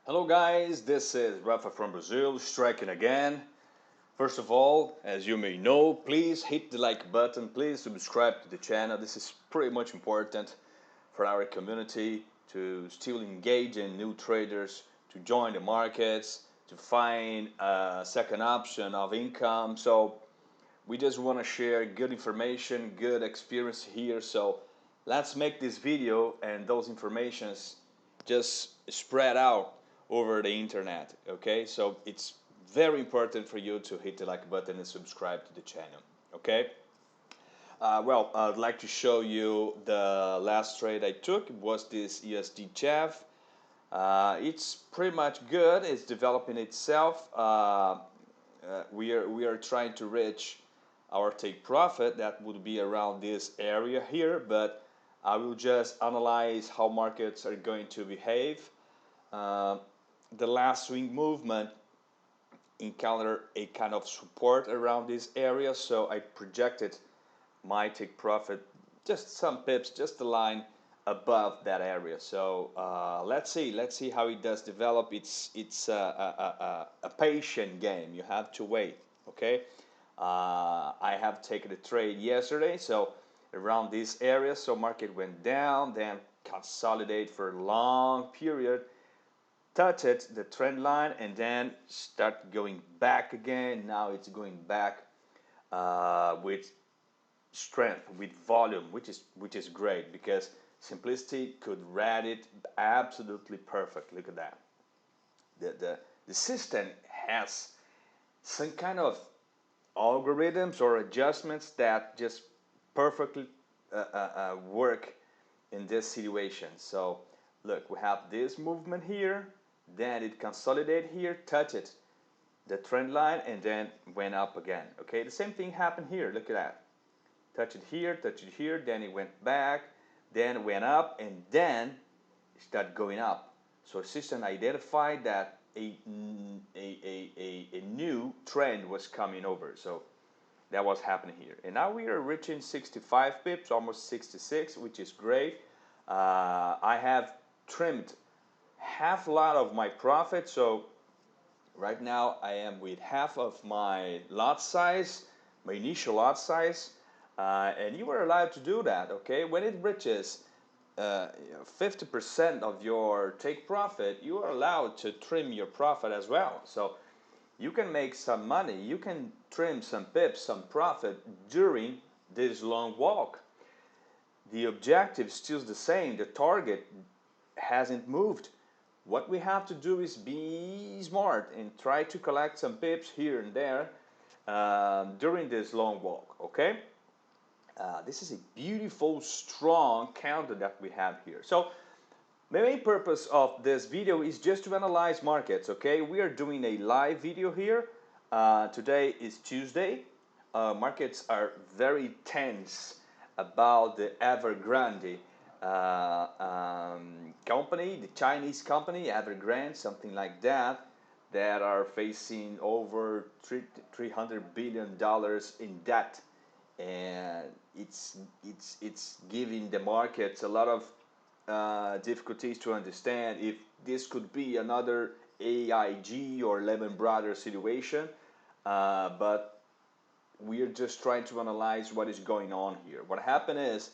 Hello guys, this is Rafa from Brazil, striking again. First of all, as you may know, please hit the like button, please subscribe to the channel. This is pretty much important for our community to still engage in new traders, to join the markets, to find a second option of income. So we just want to share good information, good experience here. So let's make this video and those informations just spread out over the internet. Okay, so it's very important for you to hit the like button and subscribe to the channel. Okay. Well, I'd like to show you the last trade I took. It was this USD-JPY. It's pretty much good. It's developing itself. We are trying to reach our take profit. That would be around this area here, but I will just analyze how markets are going to behave. The last swing movement encountered a kind of support around this area, so I projected my take profit just some pips, just a line above that area. So let's see how it does develop. It's a patient game. You have to wait. Okay. I have taken a trade yesterday, so around this area. So market went down, then consolidate for a long period, touched the trend line, and then start going back again. Now it's going back with strength, with volume, which is great because simplicity could read it absolutely perfect. Look at that. The system has some kind of algorithms or adjustments that just perfectly work in this situation. So look, we have this movement here, then it consolidated here, touched the trend line, and then went up again. Okay, the same thing happened here. Look at that. Touch it here, then it went back, then went up, and then it started going up. So system identified that a new trend was coming over. So that was happening here. And now we are reaching 65 pips, almost 66, which is great. I have trimmed half a lot of my profit. So right now I am with half of my lot size, my initial lot size. And you are allowed to do that, okay? When it reaches 50% of your take profit, you are allowed to trim your profit as well. So you can make some money, you can trim some pips, some profit during this long walk. The objective is still the same, the target hasn't moved. What we have to do is be smart and try to collect some pips here and there during this long walk, okay? This is a beautiful, strong counter that we have here. So the main purpose of this video is just to analyze markets, okay? We are doing a live video here. Today is Tuesday. Markets are very tense about the Evergrande company, the Chinese company, Evergrande, something like that, that are facing over $300 billion in debt. And it's giving the markets a lot of difficulties to understand if this could be another AIG or Lehman Brothers situation, but we are just trying to analyze what is going on here. What happened is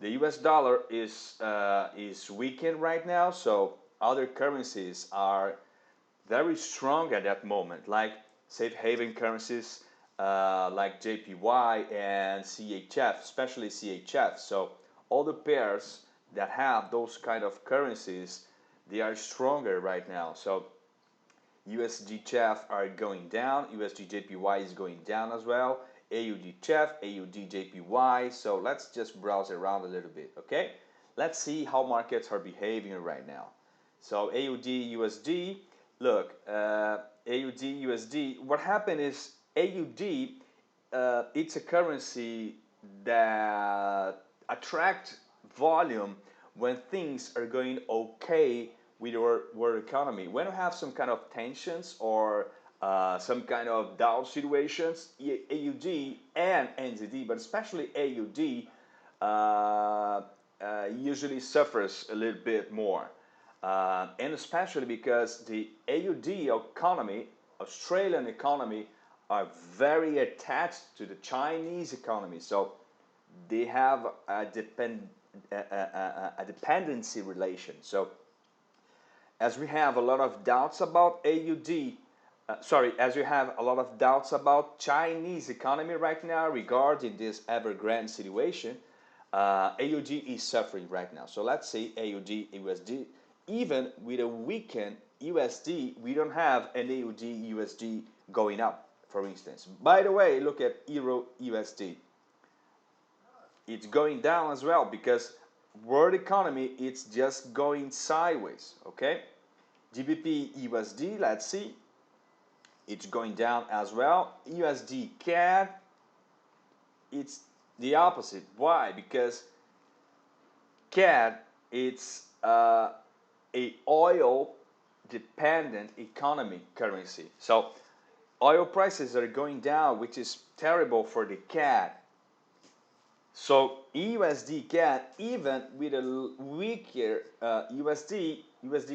the US dollar is weakened right now, so other currencies are very strong at that moment, like safe haven currencies like JPY and CHF, especially CHF. So all the pairs that have those kind of currencies, they are stronger right now. So USD-CHF are going down, USD-JPY is going down as well, AUD-CHF, AUD-JPY. So let's just browse around a little bit, okay? Let's see how markets are behaving right now. So AUD-USD, look, AUD-USD, what happened is AUD, it's a currency that attracts volume when things are going okay with your world economy. When you have some kind of tensions or some kind of doubt situations, AUD and NZD, but especially AUD, usually suffers a little bit more. And especially because the AUD economy, Australian economy, are very attached to the Chinese economy. So they have a dependency relation. So as we have a lot of doubts about as you have a lot of doubts about Chinese economy right now regarding this Evergrande situation, AUD is suffering right now. So let's say AUD USD, even with a weakened USD, we don't have an AUD USD going up, for instance. By the way, look at Euro USD. It's going down as well because world economy, it's just going sideways, okay? GBP USD, let's see, it's going down as well. USD CAD, it's the opposite. Why? Because CAD, it's a oil dependent economy currency. So oil prices are going down, which is terrible for the CAD. So USD CAD, even with a weaker USD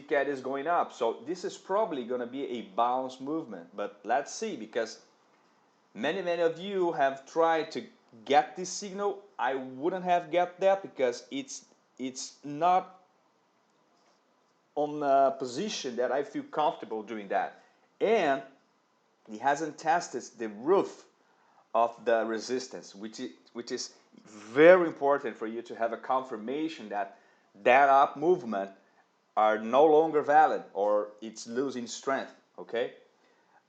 CAD is going up. So this is probably going to be a bounce movement. But let's see, because many of you have tried to get this signal. I wouldn't have get that because it's not on a position that I feel comfortable doing that. And it hasn't tested the roof of the resistance, which is very important for you to have a confirmation that that up movement are no longer valid or it's losing strength, okay?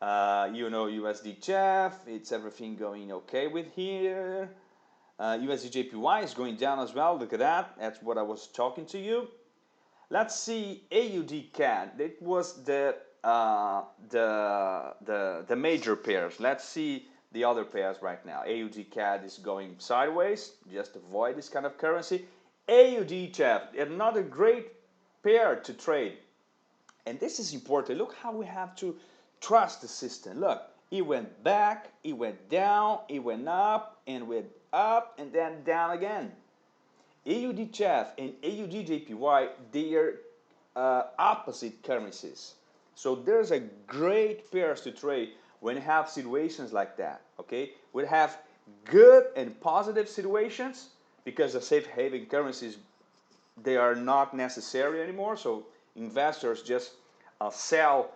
You know, USD it's everything going okay with here. USD-JPY is going down as well, look at that, that's what I was talking to you. Let's see AUD-CAD, that was the major pairs. Let's see the other pairs right now. AUD-CAD is going sideways, just avoid this kind of currency. AUD-JPY, another great pair to trade. And this is important. Look how we have to trust the system. Look, it went back, it went down, it went up, and then down again. AUD-JPY and AUD-JPY, they are opposite currencies. So there's a great pairs to trade when you have situations like that, okay? We have good and positive situations because the safe haven currencies, they are not necessary anymore. So investors just sell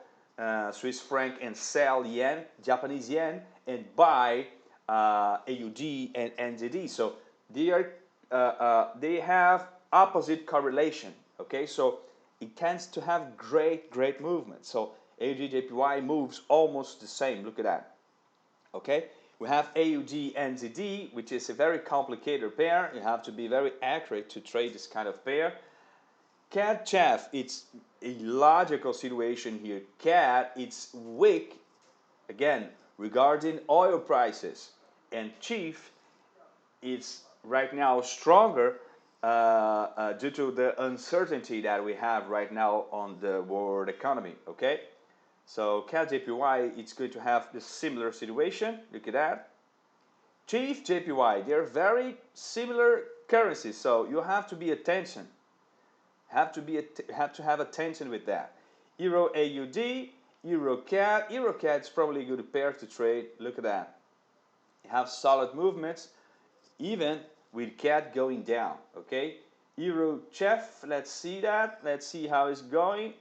Swiss franc and sell yen, Japanese yen, and buy AUD and NZD. So they have opposite correlation, okay? So it tends to have great movement. So AUD-JPY moves almost the same, look at that, okay? We have AUDNZD, which is a very complicated pair. You have to be very accurate to trade this kind of pair. CAD-CHF, it's a logical situation here. CAD, it's weak, again, regarding oil prices. And CHF, it's right now stronger due to the uncertainty that we have right now on the world economy, okay? So CAD-JPY, it's going to have the similar situation, look at that. CHF-JPY, they're very similar currencies, so you have to be attention. Have to have attention with that. Euro-AUD, Euro-CAD. Euro-CAD is probably a good pair to trade, look at that. You have solid movements, even with CAD going down, okay? Euro-CHF, let's see that. Let's see how it's going.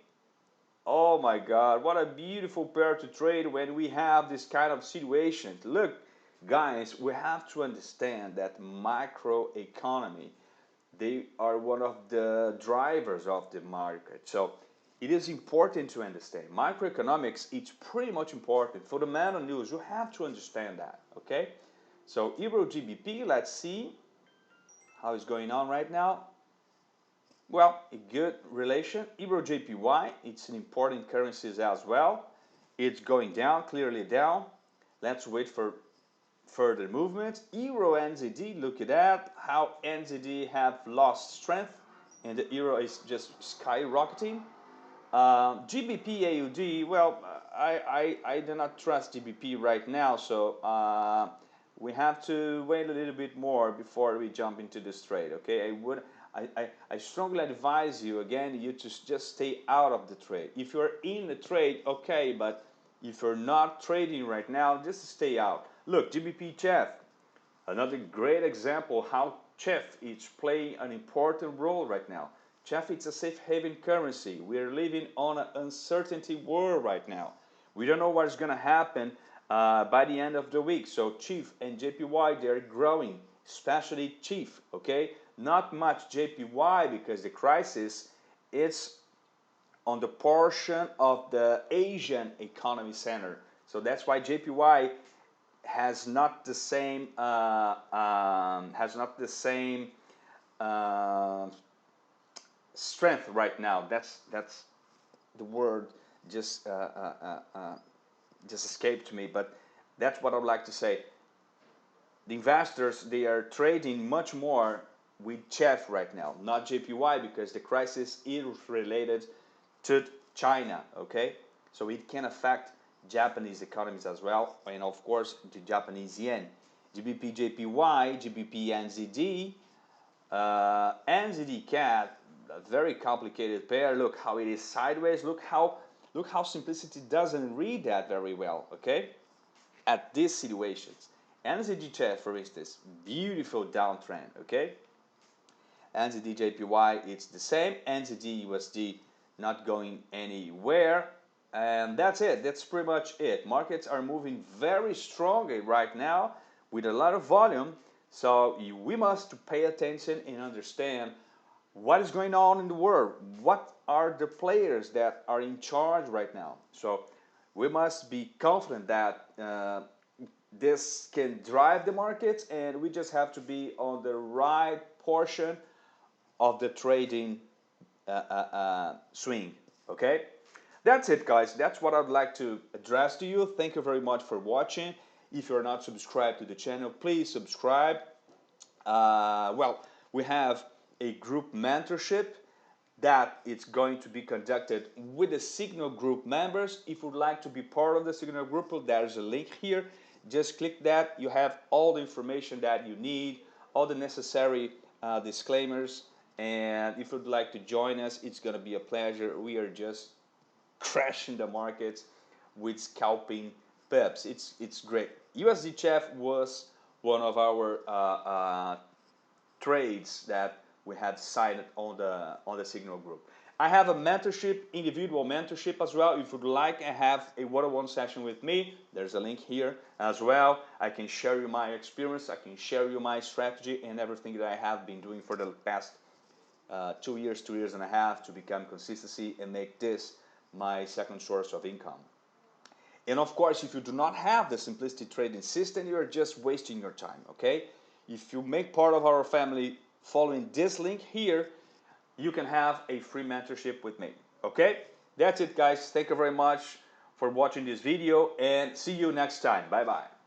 Oh my God, what a beautiful pair to trade when we have this kind of situation. Look, guys, we have to understand that macroeconomy, they are one of the drivers of the market. So it is important to understand. Macroeconomics, it's pretty much important. For the man on news, you have to understand that, okay? So Euro-GBP, let's see how it's going on right now. Well, a good relation. EURJPY, it's an important currency as well. It's going down, clearly down. Let's wait for further movement. EURNZD, look at that, how NZD have lost strength and the euro is just skyrocketing. GBPAUD, well, I do not trust GBP right now, so we have to wait a little bit more before we jump into this trade, okay? I strongly advise you, again, you to just stay out of the trade. If you're in the trade, okay, but if you're not trading right now, just stay out. Look, GBPJPY, another great example how CHF is playing an important role right now. CHF is a safe haven currency. We are living on an uncertainty world right now. We don't know what's going to happen by the end of the week. So CHF and JPY, they're growing, especially CHF, okay? Not much JPY because the crisis is on the portion of the Asian economy center. So that's why JPY has not the same strength right now. That's the word just escaped me, but that's what I'd like to say. The investors, they are trading much more with CHF right now, not JPY, because the crisis is related to China, okay? So it can affect Japanese economies as well, and of course the Japanese yen. GBPJPY, GBPNZD, NZD CAD, a very complicated pair. Look how it is sideways. Look how simplicity doesn't read that very well, okay? At these situations, NZD CAD, for instance, beautiful downtrend, okay? NZD JPY, it's the same. NZD USD not going anywhere. And that's it. That's pretty much it. Markets are moving very strongly right now with a lot of volume. So we must pay attention and understand what is going on in the world. What are the players that are in charge right now? So we must be confident that this can drive the markets, and we just have to be on the right portion of the trading swing, okay? That's it, guys. That's what I'd like to address to you. Thank you very much for watching. If you're not subscribed to the channel, please subscribe. Well, we have a group mentorship that it's going to be conducted with the Signal Group members. If you'd like to be part of the Signal Group, there's a link here. Just click that. You have all the information that you need, all the necessary disclaimers. And if you'd like to join us, it's going to be a pleasure. We are just crashing the markets with scalping pips. It's great. USD CHF was one of our trades that we had signed on the Signal Group. I have a mentorship, individual mentorship as well. If you'd like, I have a one-on-one session with me. There's a link here as well. I can share you my experience. I can share you my strategy and everything that I have been doing for the past 2 years and a half to become consistency and make this my second source of income. And of course, if you do not have the Simplicity Trading System, you are just wasting your time, okay? If you make part of our family following this link here, you can have a free mentorship with me, okay? That's it, guys. Thank you very much for watching this video, and see you next time. Bye-bye.